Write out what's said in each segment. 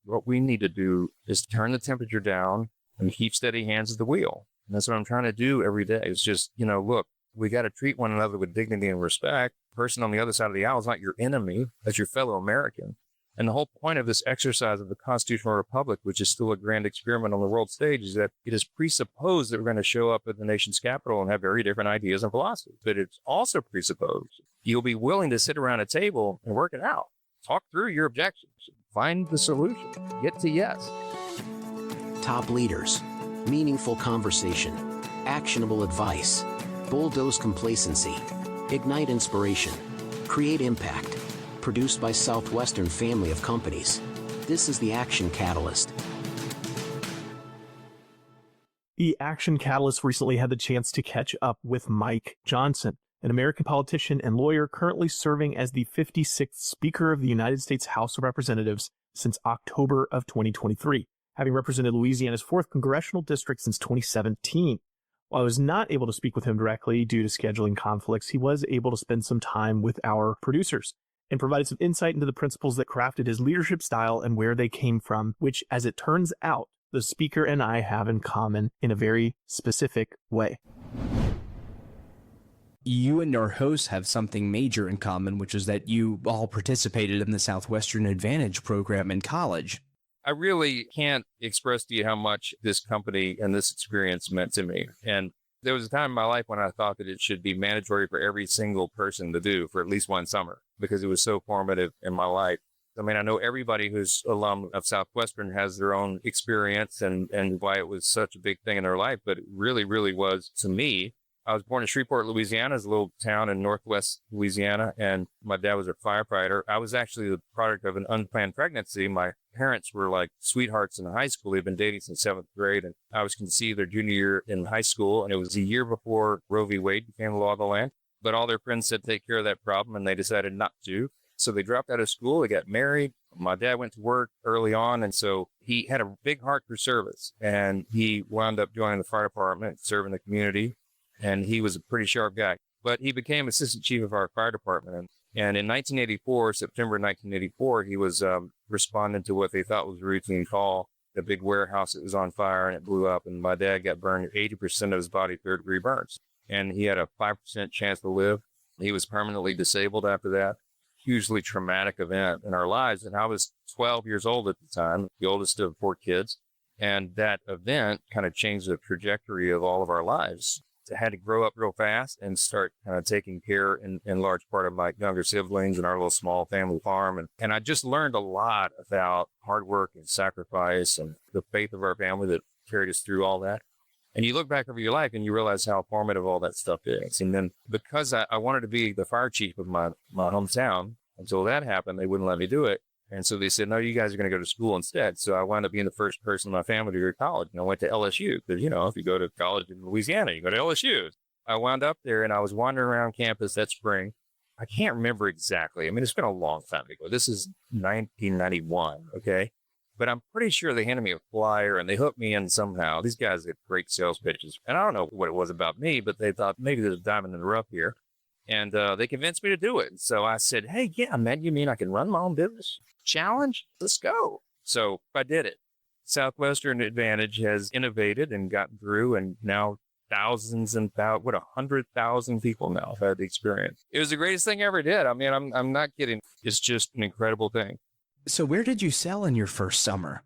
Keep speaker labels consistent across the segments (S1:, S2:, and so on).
S1: what we need to do is turn the temperature down and keep steady hands at the wheel. And that's what I'm trying to do every day. It's just, look, we got to treat one another with dignity and respect. The person on the other side of the aisle is not your enemy. That's your fellow American. And the whole point of this exercise of the constitutional republic, which is still a grand experiment on the world stage, is that it is presupposed that we're going to show up at the nation's capital and have very different ideas and philosophies. But it's also presupposed you'll be willing to sit around a table and work it out. Talk through your objections. Find the solution. Get to yes.
S2: Top leaders, meaningful conversation, actionable advice, bulldoze complacency, ignite inspiration, create impact. Produced by Southwestern family of companies. This is the Action Catalyst.
S3: The Action Catalyst recently had the chance to catch up with Mike Johnson, an American politician and lawyer currently serving as the 56th Speaker of the United States House of Representatives since October of 2023, having represented Louisiana's 4th Congressional District since 2017. While I was not able to speak with him directly due to scheduling conflicts, he was able to spend some time with our producers and provided some insight into the principles that crafted his leadership style and where they came from, which, as it turns out, the speaker and I have in common in a very specific way.
S4: You and our hosts have something major in common, which is that you all participated in the Southwestern Advantage program in college.
S1: I really can't express to you how much this company and this experience meant to me. And there was a time in my life when I thought that it should be mandatory for every single person to do for at least one summer, because it was so formative in my life. I mean, I know everybody who's alum of Southwestern has their own experience and why it was such a big thing in their life, but it really, really was to me. I was born in Shreveport, Louisiana. It's a little town in northwest Louisiana, and my dad was a firefighter. I was actually the product of an unplanned pregnancy. My parents were like sweethearts in high school. They'd been dating since 7th grade, and I was conceived their junior year in high school, and it was a year before Roe v. Wade became the law of the land. But all their friends said take care of that problem, and they decided not to. So they dropped out of school. They got married. My dad went to work early on, and so he had a big heart for service, and he wound up joining the fire department, serving the community. And he was a pretty sharp guy, but he became assistant chief of our fire department. And in 1984, September 1984, he was responding to what they thought was a routine call, a big warehouse that was on fire and it blew up. And my dad got burned 80% of his body, 3rd-degree burns. And he had a 5% chance to live. He was permanently disabled after that. Hugely traumatic event in our lives. And I was 12 years old at the time, the oldest of 4 kids. And that event kind of changed the trajectory of all of our lives. I had to grow up real fast and start kind of taking care in large part of my younger siblings and our little small family farm. And I just learned a lot about hard work and sacrifice and the faith of our family that carried us through all that. And you look back over your life and you realize how formative all that stuff is. And then because I wanted to be the fire chief of my hometown, until that happened, they wouldn't let me do it. And so they said, no, you guys are going to go to school instead. So I wound up being the first person in my family to go to college. And I went to LSU because, if you go to college in Louisiana, you go to LSU. I wound up there and I was wandering around campus that spring. I can't remember exactly. I mean, it's been a long time ago. This is 1991, okay? But I'm pretty sure they handed me a flyer and they hooked me in somehow. These guys get great sales pitches. And I don't know what it was about me, but they thought maybe there's a diamond in the rough here. And they convinced me to do it. So I said, hey, yeah, man, you mean I can run my own business? Challenge? Let's go. So I did it. Southwestern Advantage has innovated and gotten through, and now thousands and 100,000 people now have had the experience. It was the greatest thing I ever did. I mean, I'm not kidding. It's just an incredible thing.
S4: So where did you sell in your first summer?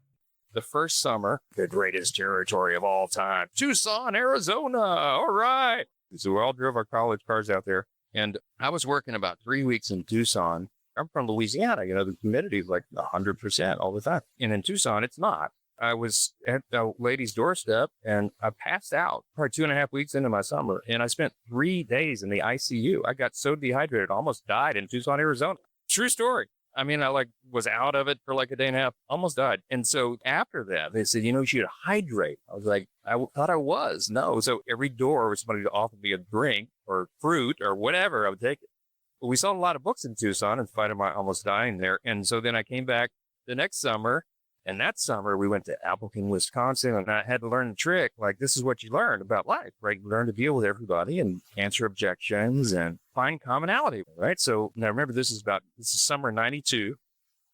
S1: The first summer, the greatest territory of all time, Tucson, Arizona. All right. So we all drove our college cars out there. And I was working about 3 weeks in Tucson. I'm from Louisiana. The humidity is like 100% all the time. And in Tucson, it's not. I was at a lady's doorstep and I passed out probably 2.5 weeks into my summer. And I spent 3 days in the ICU. I got so dehydrated, almost died in Tucson, Arizona. True story. I mean, I was out of it for like a day and a half, almost died. And so after that, they said, you should hydrate. I was like, I thought I was. No. So every door was somebody to offer me a drink or fruit or whatever, I would take it. But we sold a lot of books in Tucson in spite of my almost dying there. And so then I came back the next summer. And that summer we went to Appleton, Wisconsin, and I had to learn the trick. Like, this is what you learn about life, right? You learn to deal with everybody and answer objections and find commonality, right? So now remember, this is summer 92.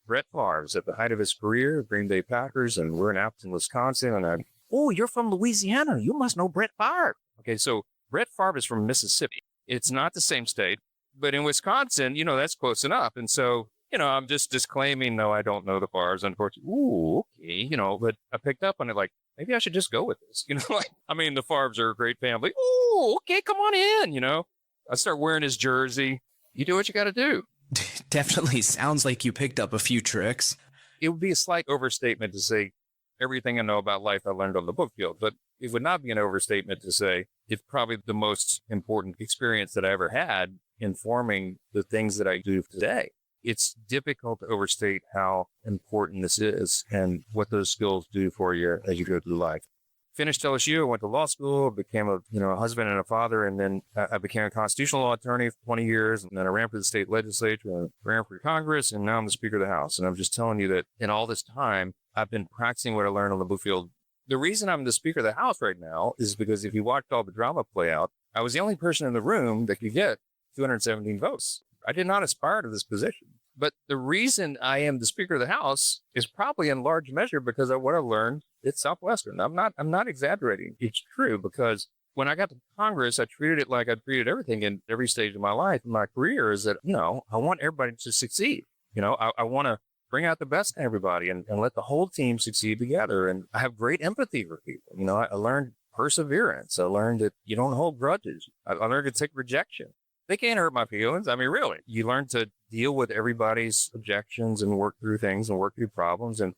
S1: Brett Favre's at the height of his career, Green Bay Packers, and we're in Appleton, Wisconsin. And oh, you're from Louisiana. You must know Brett Favre. Okay, so Brett Favre is from Mississippi. It's not the same state, but in Wisconsin, that's close enough. And so, I'm just disclaiming, no, I don't know the Favres, unfortunately. Ooh, okay, but I picked up on it like, maybe I should just go with this. The Favres are a great family. Ooh, okay, come on in, I start wearing his jersey. You do what you got to do.
S4: Definitely sounds like you picked up a few tricks.
S1: It would be a slight overstatement to say everything I know about life I learned on the book field, but it would not be an overstatement to say it's probably the most important experience that I ever had in forming the things that I do today. It's difficult to overstate how important this is and what those skills do for you as you go through life. Finished LSU, went to law school, became a husband and a father, and then I became a constitutional law attorney for 20 years, and then I ran for the state legislature, and ran for Congress, and now I'm the Speaker of the House. And I'm just telling you that in all this time, I've been practicing what I learned on the book field. The reason I'm the Speaker of the House right now is because if you watched all the drama play out, I was the only person in the room that could get 217 votes. I did not aspire to this position. But the reason I am the Speaker of the House is probably in large measure because of what I learned at Southwestern. I'm not exaggerating. It's true, because when I got to Congress, I treated it like I treated everything in every stage of my life. In my career is that, I want everybody to succeed. I want to bring out the best in everybody and let the whole team succeed together. And I have great empathy for people. I learned perseverance. I learned that you don't hold grudges. I learned to take rejection. They can't hurt my feelings. Really, you learn to deal with everybody's objections and work through things and work through problems and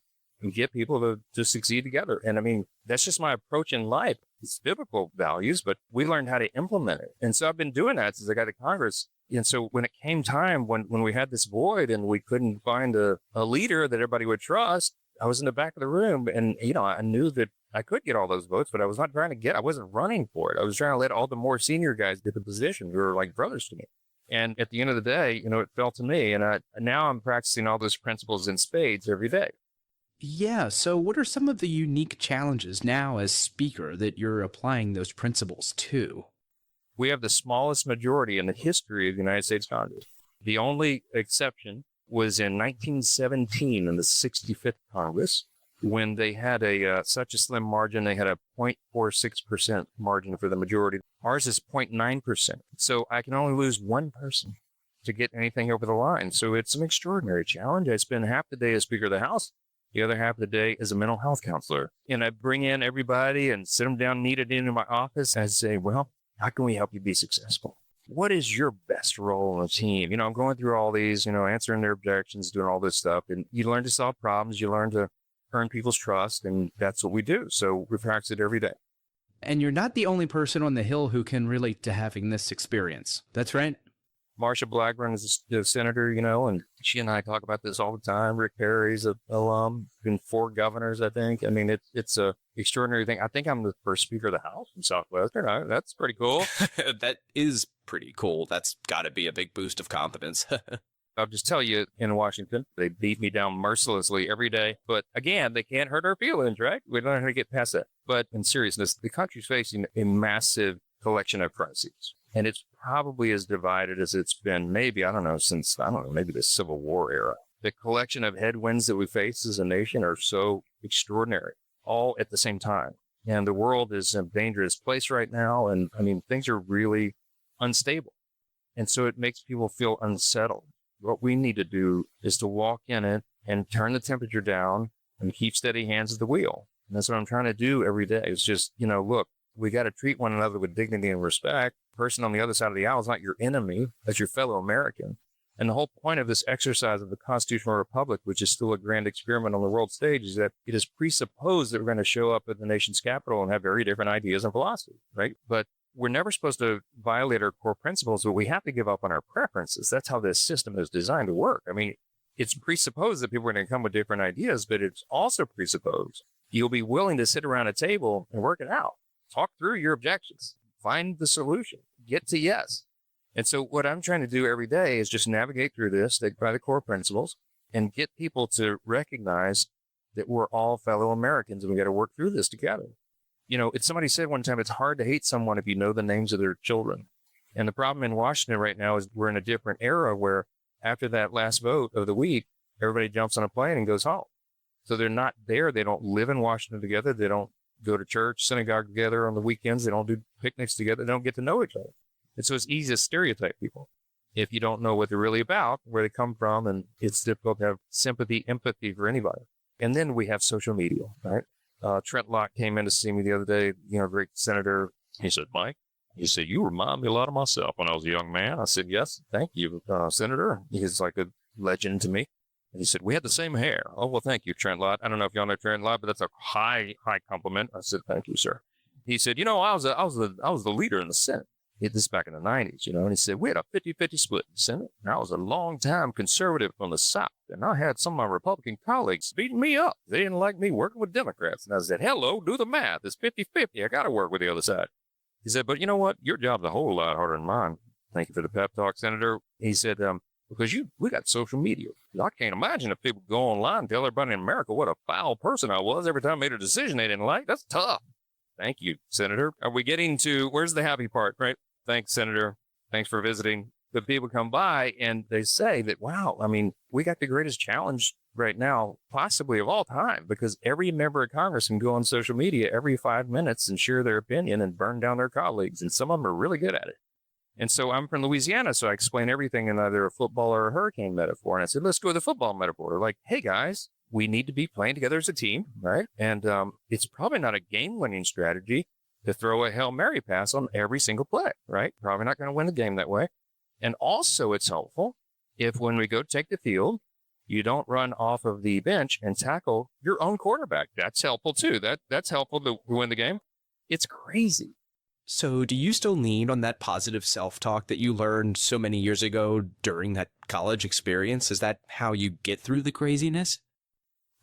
S1: get people to succeed together. And that's just my approach in life. It's biblical values, but we learned how to implement it. And so I've been doing that since I got to Congress. And so when it came time, when we had this void and we couldn't find a leader that everybody would trust, I was in the back of the room and, I knew that I could get all those votes, but I was not trying to I wasn't running for it. I was trying to let all the more senior guys get the position who were like brothers to me. And at the end of the day, it fell to me. And now I'm practicing all those principles in spades every day.
S4: Yeah. So what are some of the unique challenges now as Speaker that you're applying those principles to?
S1: We have the smallest majority in the history of the United States Congress. The only exception was in 1917 in the 65th Congress, when they had such a slim margin. They had a 0.46% margin for the majority. Ours is 0.9%. So I can only lose one person to get anything over the line. So it's an extraordinary challenge. I spend half the day as Speaker of the House, the other half of the day as a mental health counselor. And I bring in everybody and sit them down, kneaded into my office, and I say, well, how can we help you be successful? What is your best role in the team? I'm going through all these, answering their objections, doing all this stuff. And you learn to solve problems. You learn to earn people's trust, and that's what we do. So we practice it every day.
S4: And you're not the only person on the Hill who can relate to having this experience. That's right.
S1: Marsha Blackburn is the senator, and she and I talk about this all the time. Rick Perry's an alum, been 4 governors, I think. It's a extraordinary thing. I think I'm the first Speaker of the House in Southwestern. That's pretty cool.
S4: That is pretty cool. That's got to be a big boost of confidence.
S1: I'll just tell you, in Washington, they beat me down mercilessly every day. But again, they can't hurt our feelings, right? We don't know how to get past that. But in seriousness, the country's facing a massive collection of crises. And it's probably as divided as it's been since maybe the Civil War era. The collection of headwinds that we face as a nation are so extraordinary, all at the same time. And the world is a dangerous place right now. And things are really unstable. And so it makes people feel unsettled. What we need to do is to walk in it and turn the temperature down and keep steady hands at the wheel. And that's what I'm trying to do every day. It's just, look, we got to treat one another with dignity and respect. The person on the other side of the aisle is not your enemy. That's your fellow American. And the whole point of this exercise of the constitutional republic, which is still a grand experiment on the world stage, is that it is presupposed that we're going to show up at the nation's capital and have very different ideas and philosophies, right? But we're never supposed to violate our core principles, but we have to give up on our preferences. That's how this system is designed to work. It's presupposed that people are going to come with different ideas, but it's also presupposed you'll be willing to sit around a table and work it out. Talk through your objections. Find the solution. Get to yes. And so what I'm trying to do every day is just navigate through this, stick by the core principles, and get people to recognize that we're all fellow Americans and we got to work through this together. Somebody said one time, it's hard to hate someone if you know the names of their children. And the problem in Washington right now is we're in a different era where after that last vote of the week, everybody jumps on a plane and goes home. So they're not there. They don't live in Washington together. They don't go to church, synagogue together on the weekends. They don't do picnics together. They don't get to know each other. And so it's easy to stereotype people if you don't know what they're really about, where they come from, and it's difficult to have sympathy, empathy for anybody. And then we have social media, right? Trent Lott came in to see me the other day, great senator. He said, Mike, you remind me a lot of myself when I was a young man. I said, yes, thank you, Senator. He's like a legend to me. And he said, we had the same hair. Oh, well, thank you, Trent Lott. I don't know if y'all know Trent Lott, but that's a high compliment. I said, thank you, sir. He said, I was the leader in the Senate. This is back in the 90s, and he said, we had a 50-50 split in the Senate. And I was a long-time conservative from the South, and I had some of my Republican colleagues beating me up. They didn't like me working with Democrats. And I said, hello, do the math. It's 50-50. I got to work with the other side. He said, but you know what? Your job's a whole lot harder than mine. Thank you for the pep talk, Senator. He said, because we got social media. I can't imagine if people go online and tell everybody in America what a foul person I was every time I made a decision they didn't like. That's tough. Thank you, Senator. Are we getting to, where's the happy part, right? Thanks, Senator. Thanks for visiting. But people come by and they say that, wow, we got the greatest challenge right now, possibly of all time, because every member of Congress can go on social media every 5 minutes and share their opinion and burn down their colleagues. And some of them are really good at it. And so I'm from Louisiana, so I explain everything in either a football or a hurricane metaphor. And I said, let's go with the football metaphor. They're like, hey, guys, we need to be playing together as a team, right? And it's probably not a game-winning strategy to throw a Hail Mary pass on every single play, right? Probably not going to win the game that way. And also it's helpful if when we go take the field, you don't run off of the bench and tackle your own quarterback. That's helpful too. That's helpful to win the game. It's crazy.
S4: So do you still lean on that positive self-talk that you learned so many years ago during that college experience? Is that how you get through the craziness?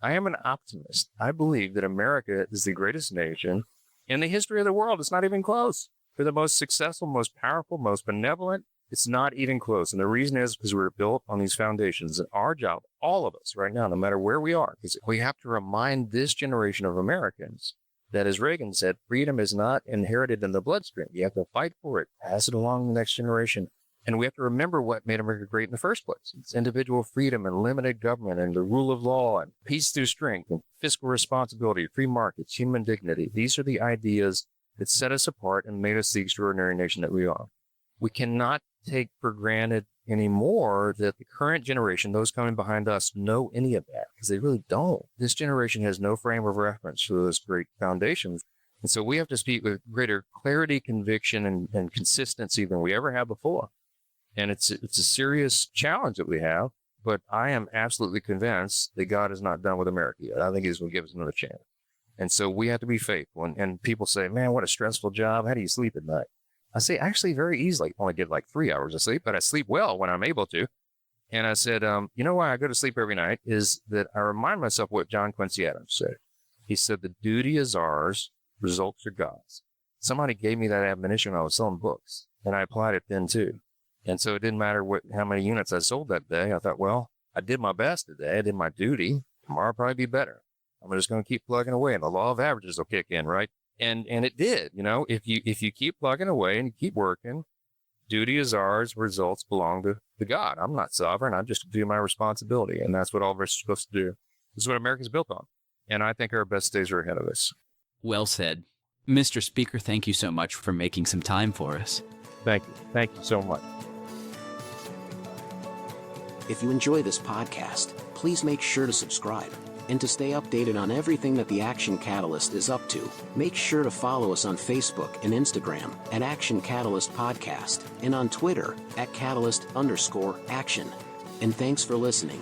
S1: I am an optimist. I believe that America is the greatest nation in the history of the world. It's not even close. We're the most successful, most powerful, most benevolent. It's not even close. And the reason is because we're built on these foundations. And our job, all of us right now, no matter where we are, is we have to remind this generation of Americans that, as Reagan said, freedom is not inherited in the bloodstream. You have to fight for it, pass it along to the next generation. And we have to remember what made America great in the first place. It's individual freedom and limited government and the rule of law and peace through strength and fiscal responsibility, free markets, human dignity. These are the ideas that set us apart and made us the extraordinary nation that we are. We cannot take for granted anymore that the current generation, those coming behind us, know any of that, because they really don't. This generation has no frame of reference for those great foundations. And so we have to speak with greater clarity, conviction, and consistency than we ever have before. And it's a serious challenge that we have, but I am absolutely convinced that God is not done with America yet. I think He's going to give us another chance. And so we have to be faithful. And people say, man, what a stressful job. How do you sleep at night? I say, actually, very easily. I only get like 3 hours of sleep, but I sleep well when I'm able to. And I said, you know why I go to sleep every night is that I remind myself what John Quincy Adams said. He said, the duty is ours, results are God's. Somebody gave me that admonition when I was selling books, and I applied it then too. And so it didn't matter how many units I sold that day. I thought, well, I did my best today. I did my duty. Tomorrow will probably be better. I'm just going to keep plugging away, and the law of averages will kick in, right? And it did. If you keep plugging away and you keep working, duty is ours, results belong to God. I'm not sovereign. I just do my responsibility, and that's what all of us are supposed to do. This is what America's built on, and I think our best days are ahead of us.
S5: Well said. Mr. Speaker, thank you so much for making some time for us.
S1: Thank you. Thank you so much.
S2: If you enjoy this podcast, please make sure to subscribe. And to stay updated on everything that the Action Catalyst is up to, make sure to follow us on Facebook and Instagram at Action Catalyst Podcast and on Twitter at Catalyst_Action. And thanks for listening.